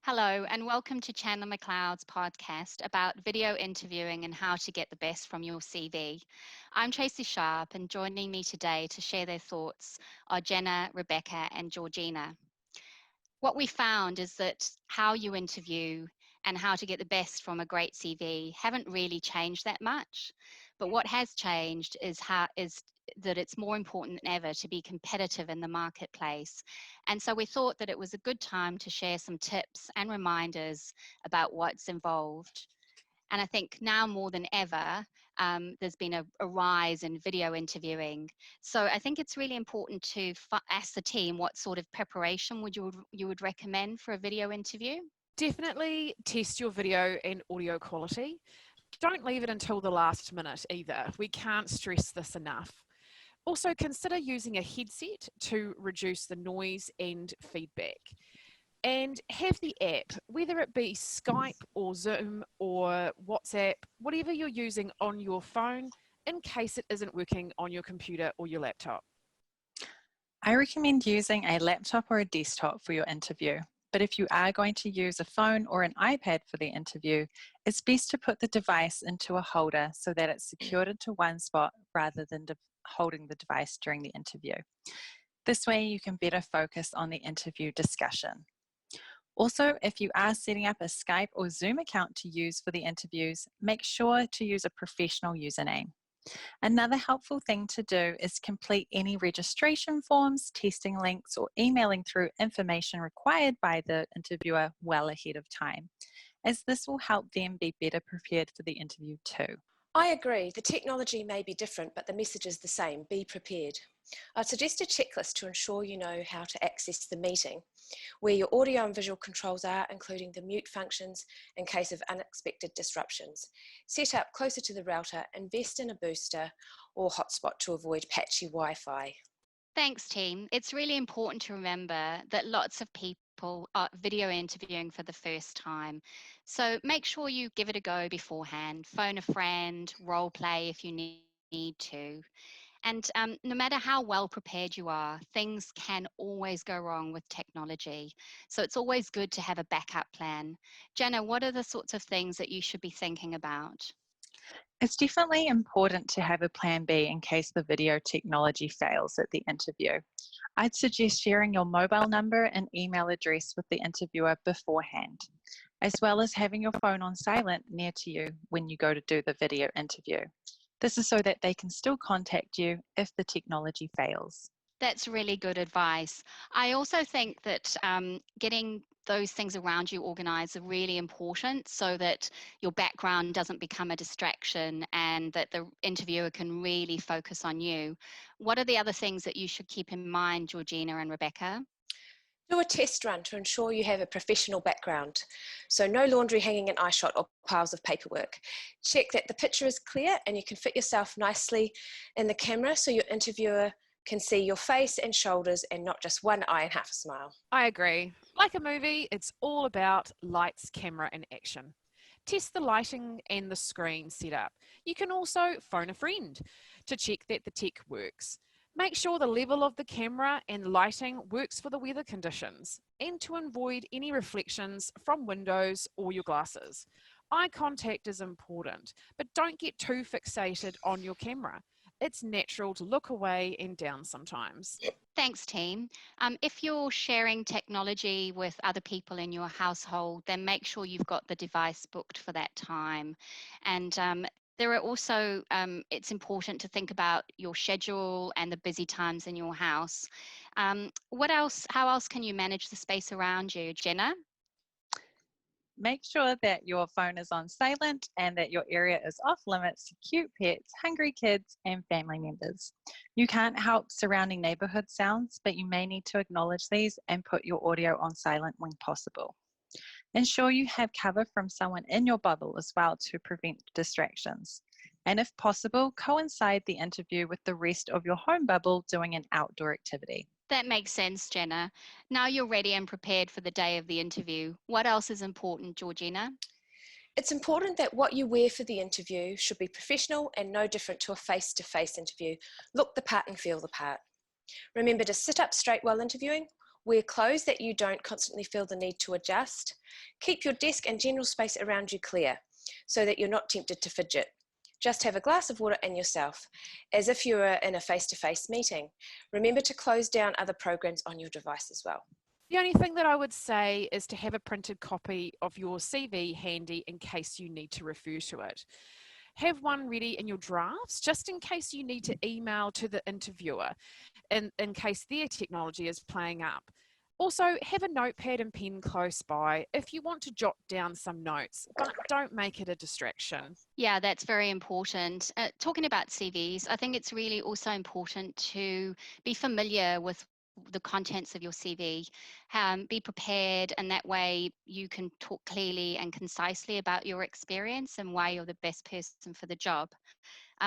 Hello, and welcome to Chandler McLeod's podcast about video interviewing and how to get the best from your CV. I'm Tracy Sharp, and joining me today to share their thoughts are Jenna, Rebecca, and Georgina. What we found is that how you interview and how to get the best from a great CV haven't really changed that much. But what has changed is that it's more important than ever to be competitive in the marketplace. And so we thought that it was a good time to share some tips and reminders about what's involved. And I think now more than ever, there's been a rise in video interviewing. So I think it's really important to ask the team what sort of preparation you would recommend for a video interview. Definitely test your video and audio quality. Don't leave it until the last minute either. We can't stress this enough. Also, consider using a headset to reduce the noise and feedback. And have the app, whether it be Skype or Zoom or WhatsApp, whatever you're using on your phone, in case it isn't working on your computer or your laptop. I recommend using a laptop or a desktop for your interview. But if you are going to use a phone or an iPad for the interview, it's best to put the device into a holder so that it's secured into one spot rather than holding the device during the interview. This way you can better focus on the interview discussion. Also, if you are setting up a Skype or Zoom account to use for the interviews, make sure to use a professional username. Another helpful thing to do is complete any registration forms, testing links, or emailing through information required by the interviewer well ahead of time, as this will help them be better prepared for the interview too. I agree. The technology may be different, but the message is the same. Be prepared. I'd suggest a checklist to ensure you know how to access the meeting, where your audio and visual controls are, including the mute functions in case of unexpected disruptions. Set up closer to the router, invest in a booster or hotspot to avoid patchy Wi-Fi. Thanks, team. It's really important to remember that lots of people are video interviewing for the first time. So make sure you give it a go beforehand. Phone a friend, role play if you need to. And no matter how well prepared you are, things can always go wrong with technology. So it's always good to have a backup plan. Jenna, what are the sorts of things that you should be thinking about? It's definitely important to have a plan B in case the video technology fails at the interview. I'd suggest sharing your mobile number and email address with the interviewer beforehand, as well as having your phone on silent near to you when you go to do the video interview. This is so that they can still contact you if the technology fails. That's really good advice. I also think that getting those things around you organized are really important so that your background doesn't become a distraction and that the interviewer can really focus on you. What are the other things that you should keep in mind, Georgina and Rebecca? Do a test run to ensure you have a professional background. So no laundry hanging in eyeshot or piles of paperwork. Check that the picture is clear and you can fit yourself nicely in the camera so your interviewer can see your face and shoulders and not just one eye and half a smile. I agree. Like a movie, it's all about lights, camera, and action. Test the lighting and the screen setup. You can also phone a friend to check that the tech works. Make sure the level of the camera and lighting works for the weather conditions and to avoid any reflections from windows or your glasses. Eye contact is important, but don't get too fixated on your camera. It's natural to look away and down sometimes. Thanks, team. If you're sharing technology with other people in your household, then make sure you've got the device booked for that time. And there are also, it's important to think about your schedule and the busy times in your house. How else can you manage the space around you, Jenna? Make sure that your phone is on silent and that your area is off limits to cute pets, hungry kids, and family members. You can't help surrounding neighborhood sounds, but you may need to acknowledge these and put your audio on silent when possible. Ensure you have cover from someone in your bubble as well to prevent distractions. And if possible, coincide the interview with the rest of your home bubble doing an outdoor activity. That makes sense, Jenna. Now you're ready and prepared for the day of the interview. What else is important, Georgina? It's important that what you wear for the interview should be professional and no different to a face-to-face interview. Look the part and feel the part. Remember to sit up straight while interviewing, Wear clothes that you don't constantly feel the need to adjust. Keep your desk and general space around you clear so that you're not tempted to fidget. Just have a glass of water and yourself, as if you were in a face-to-face meeting. Remember to close down other programs on your device as well. The only thing that I would say is to have a printed copy of your CV handy in case you need to refer to it. Have one ready in your drafts just in case you need to email to the interviewer in case their technology is playing up. Also, have a notepad and pen close by if you want to jot down some notes, but don't make it a distraction. Yeah, that's very important. Talking about CVs, I think it's really also important to be familiar with the contents of your CV. Be prepared, and that way you can talk clearly and concisely about your experience and why you're the best person for the job.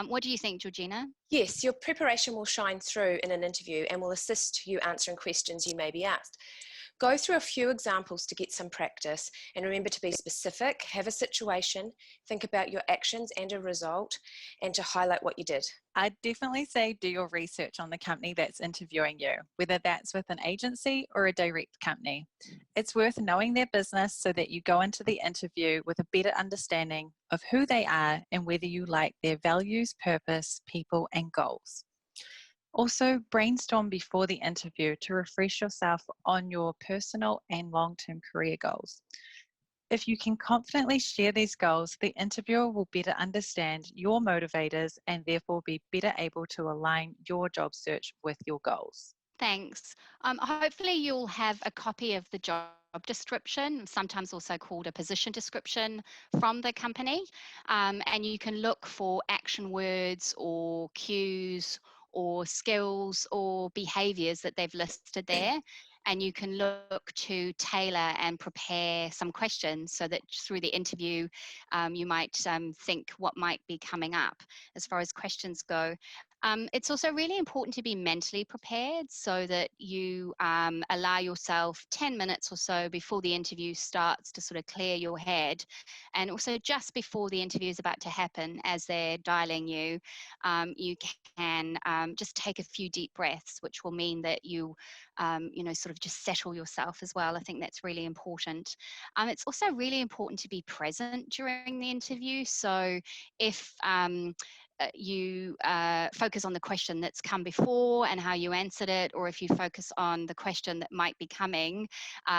What do you think, Georgina? Yes, your preparation will shine through in an interview and will assist you answering questions you may be asked. Go through a few examples to get some practice and remember to be specific, have a situation, think about your actions and a result, and to highlight what you did. I'd definitely say do your research on the company that's interviewing you, whether that's with an agency or a direct company. It's worth knowing their business so that you go into the interview with a better understanding of who they are and whether you like their values, purpose, people, and goals. Also, brainstorm before the interview to refresh yourself on your personal and long term career goals. If you can confidently share these goals, the interviewer will better understand your motivators and therefore be better able to align your job search with your goals. Thanks. Hopefully, you'll have a copy of the job description, sometimes also called a position description, from the company. And you can look for action words or cues or skills or behaviors that they've listed there. And you can look to tailor and prepare some questions so that through the interview, you might think what might be coming up as far as questions go. It's also really important to be mentally prepared so that you allow yourself 10 minutes or so before the interview starts to sort of clear your head. And also just before the interview is about to happen, as they're dialing you, you can just take a few deep breaths, which will mean that you sort of just settle yourself as well. I think that's really important. It's also really important to be present during the interview. So if you focus on the question that's come before and how you answered it, or if you focus on the question that might be coming,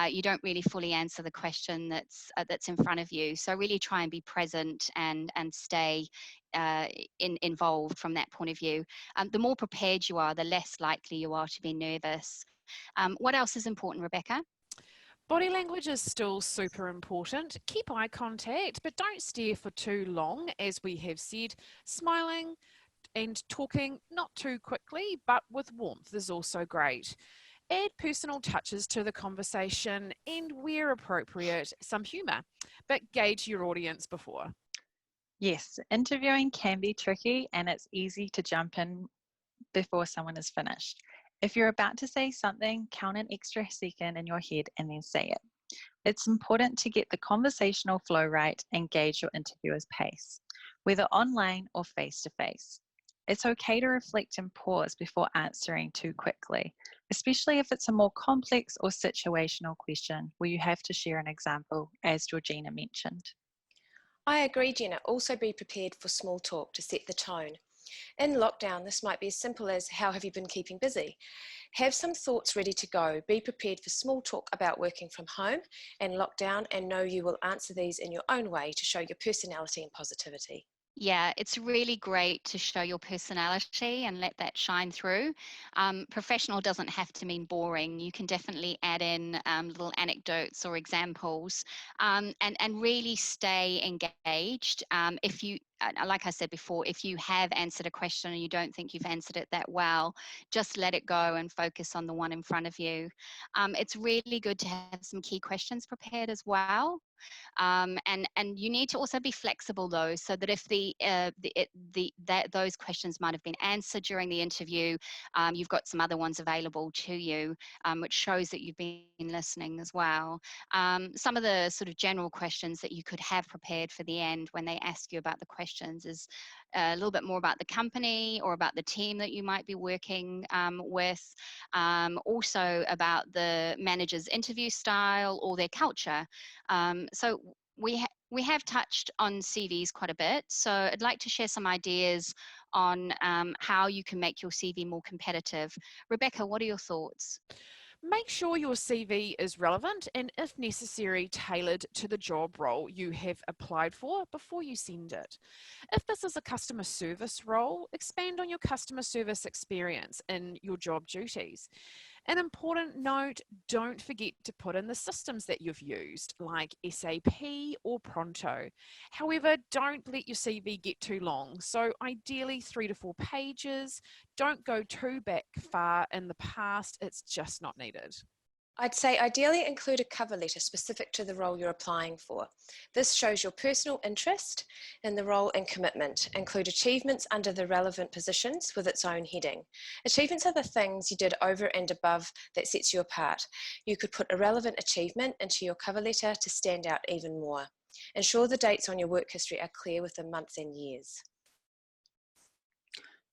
you don't really fully answer the question that's in front of you. So really try and be present and stay involved from that point of view. The more prepared you are, the less likely you are to be nervous. What else is important, Rebecca? Body language is still super important. Keep eye contact, but don't stare for too long, as we have said. Smiling and talking not too quickly, but with warmth is also great. Add personal touches to the conversation and, where appropriate, some humour, but gauge your audience before. Yes, interviewing can be tricky and it's easy to jump in before someone is finished. If you're about to say something, count an extra second in your head and then say it. It's important to get the conversational flow right and gauge your interviewer's pace, whether online or face to face. It's okay to reflect and pause before answering too quickly, especially if it's a more complex or situational question where you have to share an example, as Georgina mentioned. I agree, Jenna. Also be prepared for small talk to set the tone. In lockdown, this might be as simple as, how have you been keeping busy? Have some thoughts ready to go. Be prepared for small talk about working from home and lockdown, and know you will answer these in your own way to show your personality and positivity. Yeah, it's really great to show your personality and let that shine through. Professional doesn't have to mean boring. You can definitely add in little anecdotes or examples, and really stay engaged. If you, like I said before, if you have answered a question and you don't think you've answered it that well, just let it go and focus on the one in front of you. It's really good to have some key questions prepared as well. And you need to also be flexible though, so that if those questions might have been answered during the interview, you've got some other ones available to you, which shows that you've been listening as well. Some of the sort of general questions that you could have prepared for the end when they ask you about the question questions is a little bit more about the company or about the team that you might be working with, also about the manager's interview style or their culture. So we have touched on CVs quite a bit, so I'd like to share some ideas on how you can make your CV more competitive. Rebecca, what are your thoughts? Make sure your CV is relevant and, if necessary, tailored to the job role you have applied for before you send it. If this is a customer service role, expand on your customer service experience in your job duties. An important note, don't forget to put in the systems that you've used, like SAP or Pronto. However, don't let your CV get too long. So ideally 3 to 4 pages. Don't go too back far in the past. It's just not needed. I'd say ideally include a cover letter specific to the role you're applying for. This shows your personal interest in the role and commitment. Include achievements under the relevant positions with its own heading. Achievements are the things you did over and above that sets you apart. You could put a relevant achievement into your cover letter to stand out even more. Ensure the dates on your work history are clear with the months and years.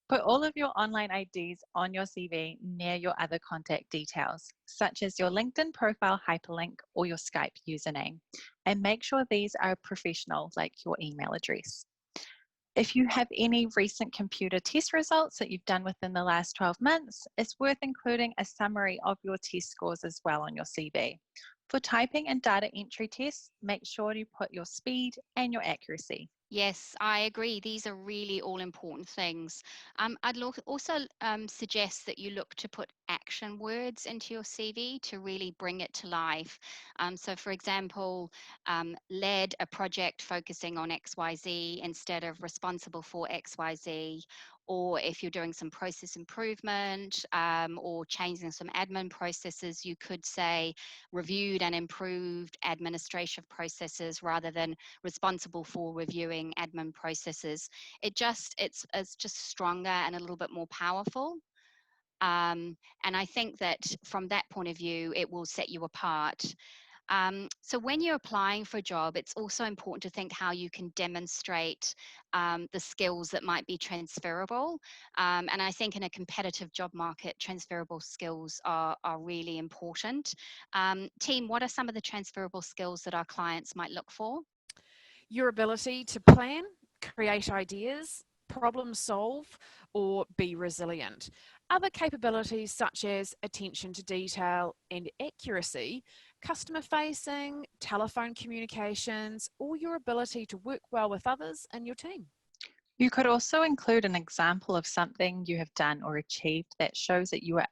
Put all of your online IDs on your CV near your other contact details, such as your LinkedIn profile hyperlink or your Skype username, and make sure these are professional, like your email address. If you have any recent computer test results that you've done within the last 12 months, it's worth including a summary of your test scores as well on your CV. For typing and data entry tests, make sure you put your speed and your accuracy. Yes, I agree. These are really all important things. I'd also suggest that you look to put action words into your CV to really bring it to life. So, for example, led a project focusing on XYZ instead of responsible for XYZ. Or if you're doing some process improvement or changing some admin processes, you could say reviewed and improved administrative processes rather than responsible for reviewing admin processes. It's just stronger and a little bit more powerful. And I think that from that point of view, it will set you apart. So when you're applying for a job, it's also important to think how you can demonstrate the skills that might be transferable. And I think in a competitive job market, transferable skills are really important. Team, what are some of the transferable skills that our clients might look for? Your ability to plan, create ideas, problem solve, or be resilient. Other capabilities such as attention to detail and accuracy, customer facing, telephone communications, or your ability to work well with others in your team. You could also include an example of something you have done or achieved that shows that you are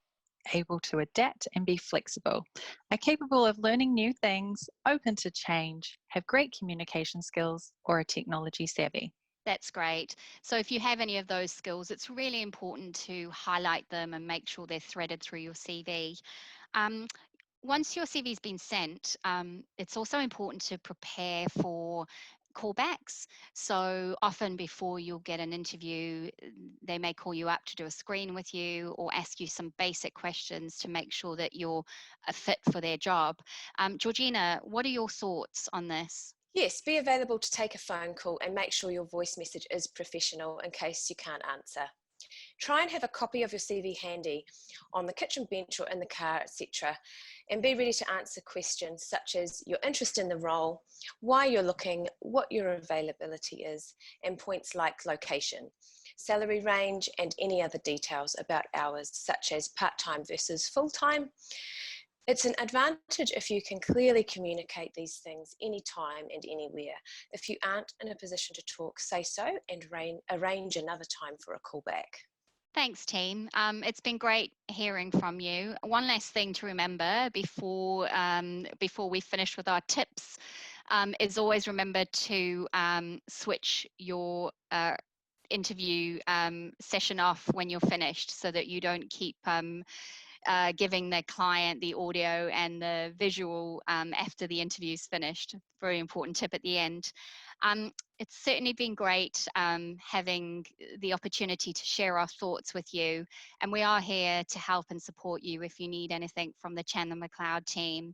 able to adapt and be flexible, are capable of learning new things, open to change, have great communication skills, or are technology savvy. That's great. So if you have any of those skills, it's really important to highlight them and make sure they're threaded through your CV. Um, Once your CV's been sent, it's also important to prepare for callbacks. So often before you'll get an interview, they may call you up to do a screen with you or ask you some basic questions to make sure that you're a fit for their job. Georgina, what are your thoughts on this? Yes, be available to take a phone call and make sure your voice message is professional in case you can't answer. Try and have a copy of your CV handy on the kitchen bench or in the car, etc. And be ready to answer questions such as your interest in the role, why you're looking, what your availability is, and points like location, salary range, and any other details about hours such as part-time versus full-time. It's an advantage if you can clearly communicate these things anytime and anywhere. If you aren't in a position to talk, say so and arrange another time for a callback. Thanks, team. It's been great hearing from you. One last thing to remember before we finish with our tips is always remember to switch your interview session off when you're finished, so that you don't keep giving the client the audio and the visual after the interview's finished. Very important tip at the end. It's certainly been great having the opportunity to share our thoughts with you, and we are here to help and support you if you need anything from the Chandler McLeod team.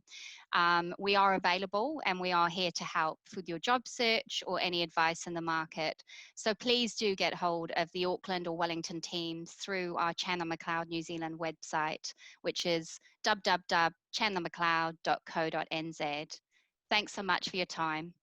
We are available and we are here to help with your job search or any advice in the market. So please do get hold of the Auckland or Wellington teams through our Chandler McLeod New Zealand website, which is www.chandlermcleod.co.nz. Thanks so much for your time.